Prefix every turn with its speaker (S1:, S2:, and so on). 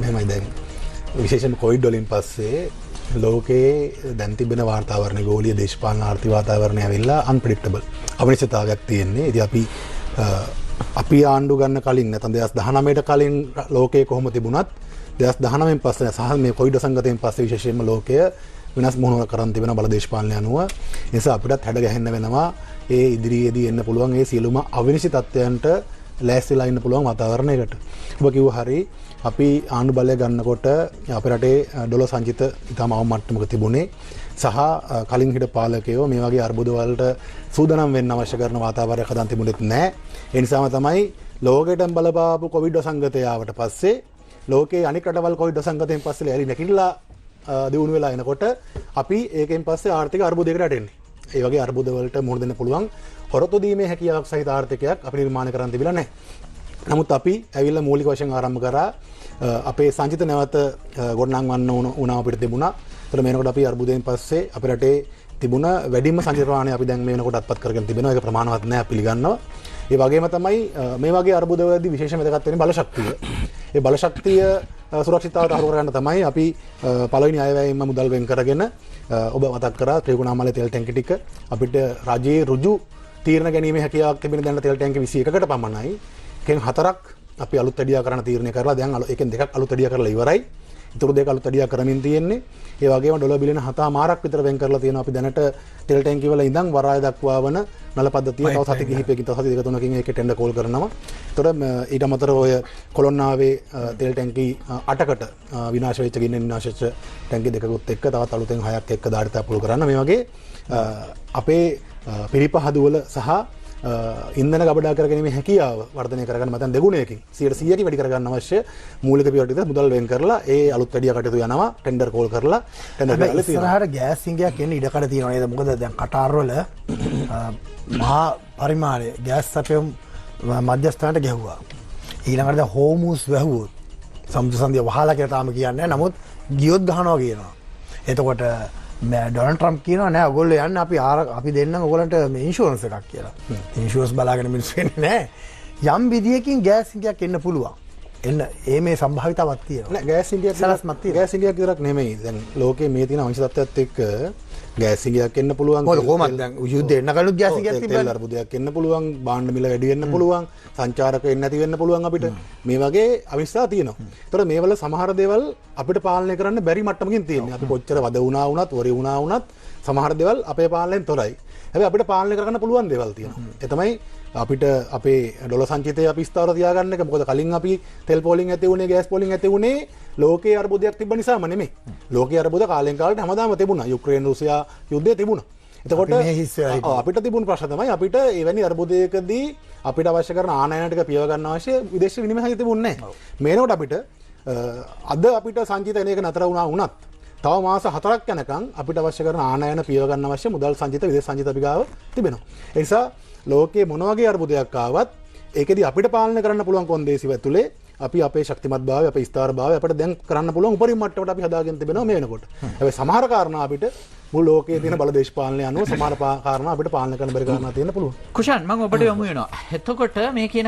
S1: මෙහෙමයි දැන් විශේෂයෙන්ම කොවිඩ් වලින් පස්සේ ලෝකයේ දැන් තිබෙන වාතාවරණය ගෝලීය දේශපාලන ආර්ථික වාතාවරණය ඇවිල්ලා අන්ප්‍රෙඩික්ටබල් අනිශ්චිතතාවයක් තියෙන්නේ. ඉතින් අපි ආණ්ඩු ගන්න කලින් නැත්නම් 2019ට කලින් ලෝකයේ කොහොම තිබුණත් 2019න් පස්සේ සහ මේ කොවිඩ් සංගතයෙන් පස්සේ විශේෂයෙන්ම ලෝකය වෙනස් මොහොන කරන් තිබෙන බල දේශපාලනය අනුව නිසා අපිටත් හැඩ ගැහෙන්න වෙනවා. ඒ ඉදිරියේදී එන්න පුළුවන් ඒ සියලුම අවිනිශ්චිත තත්ත්වයන්ට ලෑස්තිලා ඉන්න පුළුවන් වාතාවරණයකට. ඔබ කිව්ව හරිය අපි ආණ්ඩු බලය ගන්නකොට අපේ රටේ ඩොලර් සංචිත ඉතාම අවම මට්ටමක තිබුණේ සහ කලින් හිට පාලකයෝ මේ වගේ අර්බුද වලට සූදානම් වෙන්න අවශ්‍ය කරන වාතාවරණයක් හදන් තිබුණෙත් නැහැ. ඒ නිසාම තමයි ලෝකෙටම බලපාපු කොවිඩ් සංගතය ආවට පස්සේ ලෝකයේ අනික් රටවල් කොවිඩ් සංගතයෙන් පස්සේ ඇරි නැකිලා දියුණු වෙලා එනකොට අපි ඒකෙන් පස්සේ ආර්ථික අර්බුදයකට වැටෙන්නේ. ඒ වගේ අර්බුද වලට මුහුණ දෙන්න පුළුවන් හොරතු දීමේ හැකියාවක් සහිත ආර්ථිකයක් අපි නිර්මාණය කරන්න තිබිලා නැහැ. නමුත් අපි ඇවිල්ලා මූලික වශයෙන් ආරම්භ කරා අපේ සංචිත නැවත ගොඩනංවන්න වුණා අපිට තිබුණා. ඒතර මේනකොට අපි අර්බුදයෙන් පස්සේ අපේ රටේ තිබුණ වැඩිම සංචිත ප්‍රමාණය අපි දැන් මේ වෙනකොට අත්පත් කරගෙන තිබෙනවා. ඒක ප්‍රමාණවත් නැහැ පිළිගන්නවා. ඒ වගේම තමයි මේ වගේ අර්බුදවලදී විශේෂම වැදගත් වෙන්නේ බලශක්තිය. ඒ බලශක්තිය සුරක්ෂිතතාවට අහුර කරගන්න තමයි අපි පළවෙනි අයවැයෙන්ම මුදල් වෙන් කරගෙන ඔබ මතක් කරා ත්‍රිකුණාමලයේ තෙල් ටැංකි ටික අපිට රජයේ රුජු තීරණ ගැනීමේ හැකියාවක් තිබෙන දැන් තෙල් ටැංකි 21කට පමණයි. එකෙන් 4ක් අපි අලුත් වැඩියා කරන්න තීරණය කරලා දැන් එකෙන් 2ක් අලුත් වැඩියා කරලා ඉවරයි. ඉතුරු 2 අලුත් වැඩියා කරමින් තියෙන්නේ. ඒ වගේම ඩොලර් බිලියන 7.5ක් විතර වෙන් කරලා තියෙනවා අපි දැනට තෙල් ටැංකි වල ඉඳන් වරාය දක්වා වන නල පද්ධතිය තව සති කිහිපයකින් තව සති 2-3කින් ඒකේ ටෙන්ඩර් කෝල් කරනවා. ඒතකොට ඊට අමතරව ඔය කොළොන්නාවේ තෙල් ටැංකි 8කට විනාශ වෙච්ච ගින්න විනාශ වෙච්ච ටැංකි දෙකකුත් එක්ක තවත් අලුතෙන් 6ක් එක්ක දාඩිත අපුල් කරන්න මේ වගේ අපේ පිරිපහදුවල සහ ඉන්ධන ගබඩා කරගැනීමේ හැකියාව වර්ධනය කරගන්න මතන් දෙගුණයකින් 100%කින් වැඩි කරගන්න අවශ්‍ය මූලික පියවර ටික මුදල් වෙන් කරලා ඒ අලුත් වැඩියා කටයුතු යනවා ටෙන්ඩර් කෝල් කරලා ටෙන්ඩර් කරලා තියෙනවා.
S2: ඉස්සරහට ගෑස් සිංගයක් එන්න ඉඩකඩ තියෙනවා නේද? මොකද දැන් කටාර් වල මහා පරිමාණයේ ගෑස් සැපයුම් මධ්‍යස්ථානට ගැහුවා. ඊළඟට දැන් හෝමුස් වැහුවොත් සමුද්‍ර සංධිය වහලා කියලා තාම කියන්නේ නැහැ. නමුත් ගියොත් ගහනවා කියනවා. එතකොට ඩොනල්ඩ් ට්‍රම්ප් කියනවා නෑ ඔයගොල්ලෝ යන්න අපි දෙන්නම් ඔයගොල්ලන්ට මේ ඉන්ෂුරන්ස් එකක් කියලා. ඉන්ෂුරන්ස් බලාගෙන මිනිස්සු වෙන්නේ නෑ. යම් විදියකින් ගෑස් සිංගයක් එන්න පුළුවන්. මේ සම්භාවිතාවක් තියෙනවා.
S1: නෑ ගෑස් සිංගයක් සලස්මත් තියෙනවා. ගෑස් සිංගයක් විතරක් නෙමෙයි. දැන් ලෝකයේ මේ තියෙන අංශ තත්ත්වයත් එක්ක ගෑස් සිංගයක් එන්න පුළුවන්.
S2: මොකද කොහමද දැන් යුද්ධ එන්න කලින් ගෑස් සිංගයක් තිබ්බා.
S1: තෙල් අර්බුදයක් එන්න පුළුවන්. භාණ්ඩ මිල වැඩි වෙන්න පුළුවන්. සංචාරක එන්න නැති වෙන්න පුළුවන් අපිට. මේ වගේ අවිස්සා තියෙනවා. ඒතර මේවල සමහර දේවල් අපිට පාලනය කරන්න බැරි මට්ටමකින් තියෙනවා. අපි කොච්චර වද වුණා වුණත්, වරි වුණා වුණත් සමහර දේවල් අපේ පාලනයෙන් තොරයි. හැබැයි අපිට පාලනය කරන්න පුළුවන් දේවල් තියෙනවා. ඒ තමයි අපිට අපේ ඩොලර් සංචිතය අපි ස්ථාවර තියාගන්න එක. මොකද කලින් අපි තෙල් පෝලිං ඇති වුණේ, ගෑස් පෝලිං ඇති වුණේ ලෝකයේ අර්බුදයක් තිබ්බ නිසාම නෙමෙයි. ලෝකයේ අර්බුද කාලෙන් කාලට හැමදාම තිබුණා. යුක්‍රේන රුසියා යුද්ධය තිබුණා. එතකොට අපිට තිබුණු ප්‍රශ්න තමයි අපිට එවැනි අර්බුදයකදී අපිට අවශ්‍ය කරන ආනයන ටික පියව ගන්න අවශ්‍ය විදේශ විනිමය හරිය තිබුණේ නැහැ. මේනකොට අපිට අද අපිට සංචිත එන එක නතර වුණා වුණත් තව මාස 4ක් යනකම් අපිට අවශ්‍ය කරන ආනයන පියව ගන්න අවශ්‍ය මුදල් සංචිත විදේශ සංචිත අපි ගාව තිබෙනවා. ඒ නිසා ලෝකයේ මොන වගේ අර්බුදයක් ආවත් ඒකෙදි අපිට පාලනය කරන්න පුළුවන් කොන්දේසි ඇතුලේ අපි අපේ ශක්තිමත් භාවය අපේ ස්ථාර භාවය අපිට දැන් කරන්න පුළුවන් උපරිම මට්ටමට අපි හදාගෙන තිබෙනවා මේ වෙනකොට. හැබැයි සමහර කාරණා අපිට මුළු ලෝකයේ තියෙන බල දේශපාලනය අනුව සමහර කාරණා අපිට පාලනය කරන්න බැරි කාරණා තියෙන්න පුළුවන්.
S3: කුෂාන් මම ඔබට යමු වෙනවා. එතකොට මේ කියන